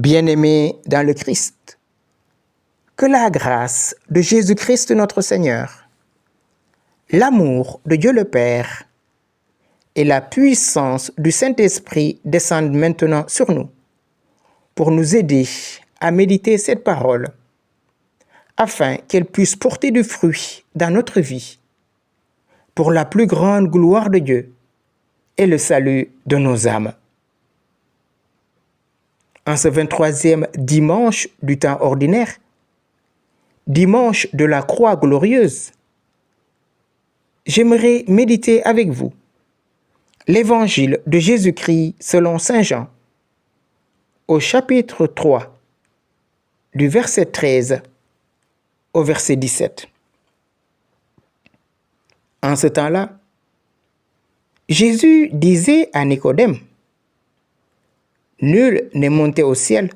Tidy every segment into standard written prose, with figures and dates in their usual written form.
Bien-aimés dans le Christ, que la grâce de Jésus-Christ notre Seigneur, l'amour de Dieu le Père et la puissance du Saint-Esprit descendent maintenant sur nous pour nous aider à méditer cette parole afin qu'elle puisse porter du fruit dans notre vie pour la plus grande gloire de Dieu et le salut de nos âmes. En ce 23e dimanche du temps ordinaire, dimanche de la croix glorieuse, j'aimerais méditer avec vous l'évangile de Jésus-Christ selon Saint Jean, au chapitre 3, du verset 13 au verset 17. En ce temps-là, Jésus disait à Nicodème, « Nul n'est monté au ciel,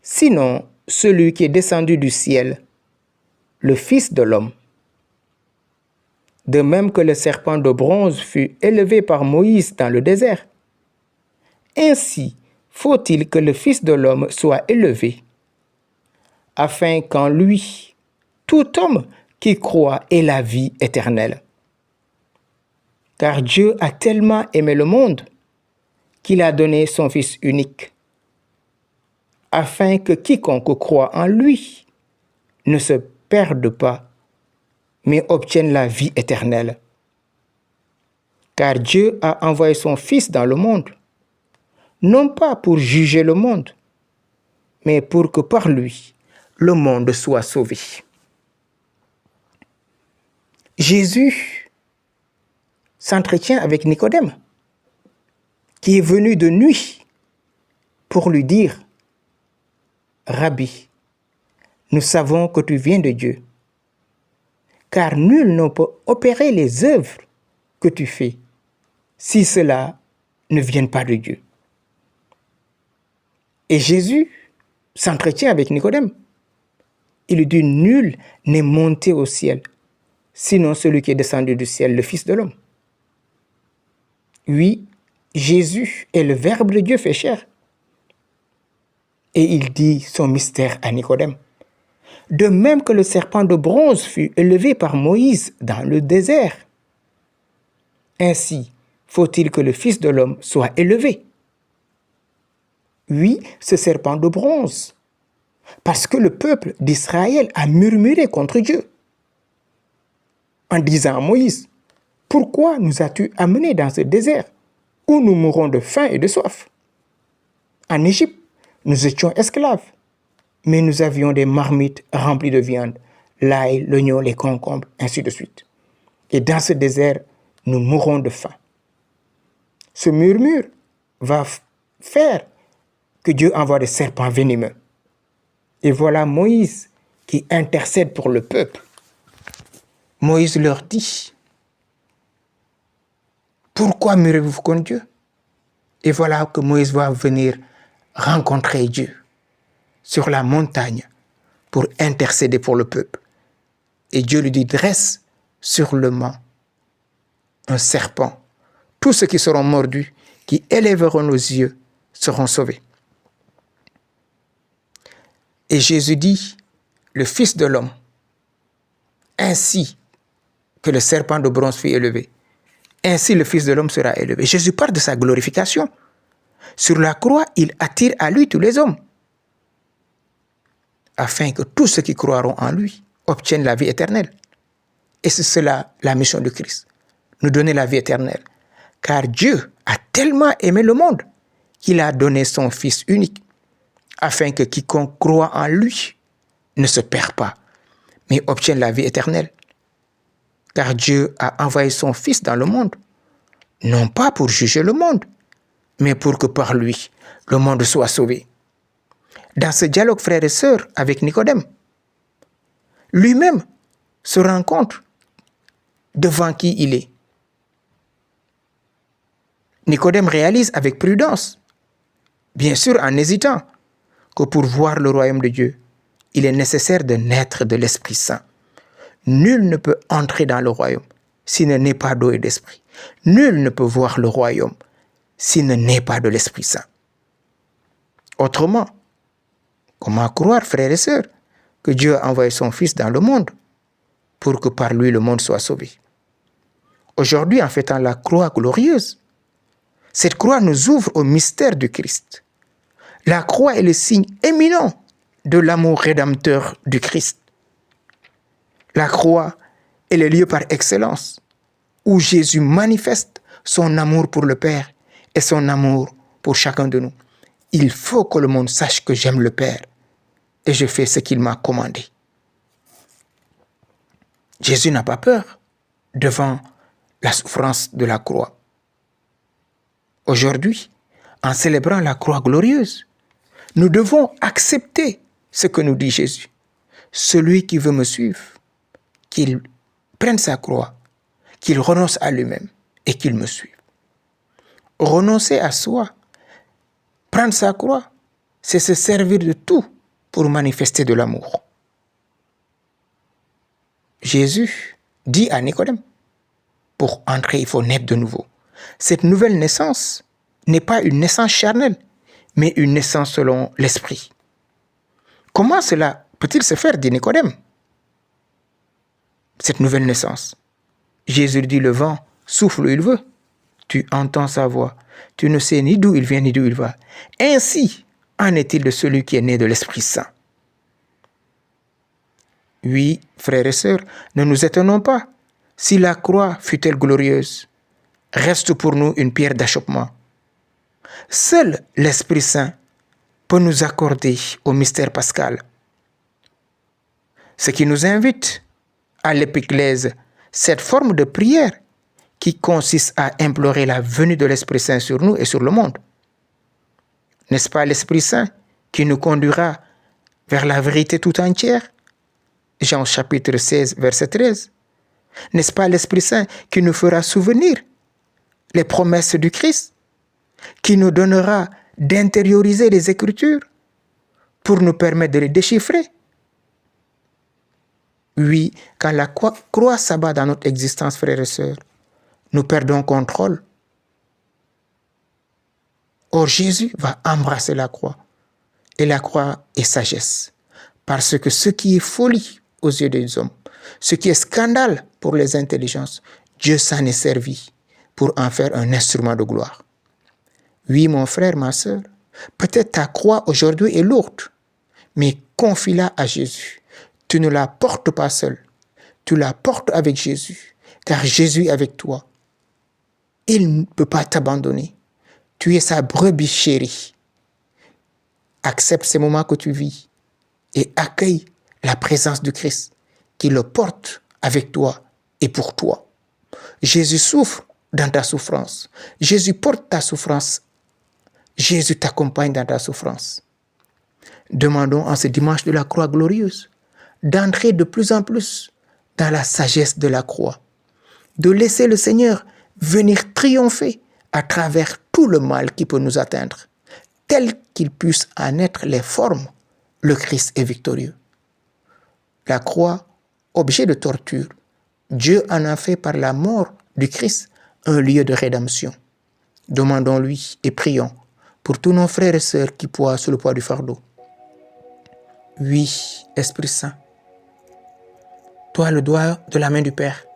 sinon celui qui est descendu du ciel, le Fils de l'homme. De même que le serpent de bronze fut élevé par Moïse dans le désert, ainsi faut-il que le Fils de l'homme soit élevé, afin qu'en lui, tout homme qui croit ait la vie éternelle. Car Dieu a tellement aimé le monde qu'il a donné son Fils unique, afin que quiconque croit en lui ne se perde pas, mais obtienne la vie éternelle. Car Dieu a envoyé son Fils dans le monde, non pas pour juger le monde, mais pour que par lui, le monde soit sauvé. » Jésus s'entretient avec Nicodème, qui est venu de nuit pour lui dire, « Rabbi, nous savons que tu viens de Dieu, car nul ne peut opérer les œuvres que tu fais si cela ne vient pas de Dieu. » Et Jésus s'entretient avec Nicodème. Il lui dit, « Nul n'est monté au ciel, sinon celui qui est descendu du ciel, le Fils de l'homme. » Oui, Jésus est le Verbe de Dieu fait chair. Et il dit son mystère à Nicodème. De même que le serpent de bronze fut élevé par Moïse dans le désert, ainsi faut-il que le Fils de l'homme soit élevé. Oui, ce serpent de bronze, parce que le peuple d'Israël a murmuré contre Dieu, en disant à Moïse, « Pourquoi nous as-tu amenés dans ce désert où nous mourrons de faim et de soif? En Égypte, nous étions esclaves, mais nous avions des marmites remplies de viande, l'ail, l'oignon, les concombres, ainsi de suite. Et dans ce désert, nous mourrons de faim. » Ce murmure va faire que Dieu envoie des serpents venimeux. Et voilà Moïse qui intercède pour le peuple. Moïse leur dit, « Pourquoi murmurez-vous contre Dieu ?» Et voilà que Moïse va venir rencontrer Dieu sur la montagne pour intercéder pour le peuple. Et Dieu lui dit, dresse sur le mât un serpent. Tous ceux qui seront mordus, qui élèveront nos yeux, seront sauvés. Et Jésus dit, le Fils de l'homme, ainsi que le serpent de bronze fut élevé, ainsi le Fils de l'homme sera élevé. Jésus parle de sa glorification. Sur la croix, il attire à lui tous les hommes, afin que tous ceux qui croiront en lui obtiennent la vie éternelle. Et c'est cela la mission de Christ, nous donner la vie éternelle. Car Dieu a tellement aimé le monde qu'il a donné son Fils unique, afin que quiconque croit en lui ne se perd pas, mais obtienne la vie éternelle. Car Dieu a envoyé son Fils dans le monde, non pas pour juger le monde, mais pour que par lui, le monde soit sauvé. Dans ce dialogue, frères et sœurs, avec Nicodème, lui-même se rend compte devant qui il est. Nicodème réalise avec prudence, bien sûr en hésitant, que pour voir le royaume de Dieu, il est nécessaire de naître de l'Esprit Saint. Nul ne peut entrer dans le royaume s'il ne naît pas d'eau et d'esprit. Nul ne peut voir le royaume s'il ne naît pas de l'Esprit Saint. Autrement, comment croire, frères et sœurs, que Dieu a envoyé son Fils dans le monde pour que par lui le monde soit sauvé? Aujourd'hui, en fêtant la croix glorieuse, cette croix nous ouvre au mystère du Christ. La croix est le signe éminent de l'amour rédempteur du Christ. La croix est le lieu par excellence où Jésus manifeste son amour pour le Père et son amour pour chacun de nous. Il faut que le monde sache que j'aime le Père et je fais ce qu'il m'a commandé. Jésus n'a pas peur devant la souffrance de la croix. Aujourd'hui, en célébrant la croix glorieuse, nous devons accepter ce que nous dit Jésus. Celui qui veut me suivre, qu'il prenne sa croix, qu'il renonce à lui-même et qu'il me suive. Renoncer à soi, prendre sa croix, c'est se servir de tout pour manifester de l'amour. Jésus dit à Nicodème, pour entrer, il faut naître de nouveau. Cette nouvelle naissance n'est pas une naissance charnelle, mais une naissance selon l'esprit. Comment cela peut-il se faire, dit Nicodème? Cette nouvelle naissance. Jésus dit, le vent souffle où il veut. Tu entends sa voix. Tu ne sais ni d'où il vient ni d'où il va. Ainsi en est-il de celui qui est né de l'Esprit Saint. Oui, frères et sœurs, ne nous étonnons pas. Si la croix fut-elle glorieuse, reste pour nous une pierre d'achoppement. Seul l'Esprit Saint peut nous accorder au mystère pascal. Ce qui nous invite à l'épiclèse, cette forme de prière qui consiste à implorer la venue de l'Esprit Saint sur nous et sur le monde. N'est-ce pas l'Esprit Saint qui nous conduira vers la vérité tout entière? Jean chapitre 16, verset 13. N'est-ce pas l'Esprit Saint qui nous fera souvenir les promesses du Christ, qui nous donnera d'intérioriser les Écritures pour nous permettre de les déchiffrer? Oui, quand la croix s'abat dans notre existence, frères et sœurs, nous perdons contrôle. Or, Jésus va embrasser la croix. Et la croix est sagesse. Parce que ce qui est folie aux yeux des hommes, ce qui est scandale pour les intelligences, Dieu s'en est servi pour en faire un instrument de gloire. Oui, mon frère, ma sœur, peut-être ta croix aujourd'hui est lourde, mais confie-la à Jésus. Tu ne la portes pas seul, tu la portes avec Jésus, car Jésus est avec toi. Il ne peut pas t'abandonner. Tu es sa brebis chérie. Accepte ces moments que tu vis et accueille la présence du Christ qui le porte avec toi et pour toi. Jésus souffre dans ta souffrance. Jésus porte ta souffrance. Jésus t'accompagne dans ta souffrance. Demandons en ce dimanche de la croix glorieuse d'entrer de plus en plus dans la sagesse de la croix, de laisser le Seigneur venir triompher à travers tout le mal qui peut nous atteindre, tel qu'il puisse en être les formes, le Christ est victorieux. La croix, objet de torture, Dieu en a fait par la mort du Christ un lieu de rédemption. Demandons-lui et prions pour tous nos frères et sœurs qui poids sous le poids du fardeau. Oui, Esprit Saint, toi le doigt de la main du Père,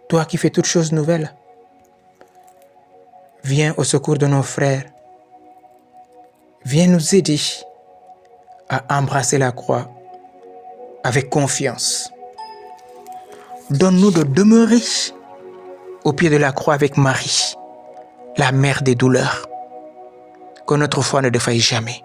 toi qui fais toutes choses nouvelles, viens au secours de nos frères, viens nous aider à embrasser la croix avec confiance. Donne-nous de demeurer au pied de la croix avec Marie, la mère des douleurs, que notre foi ne défaille jamais.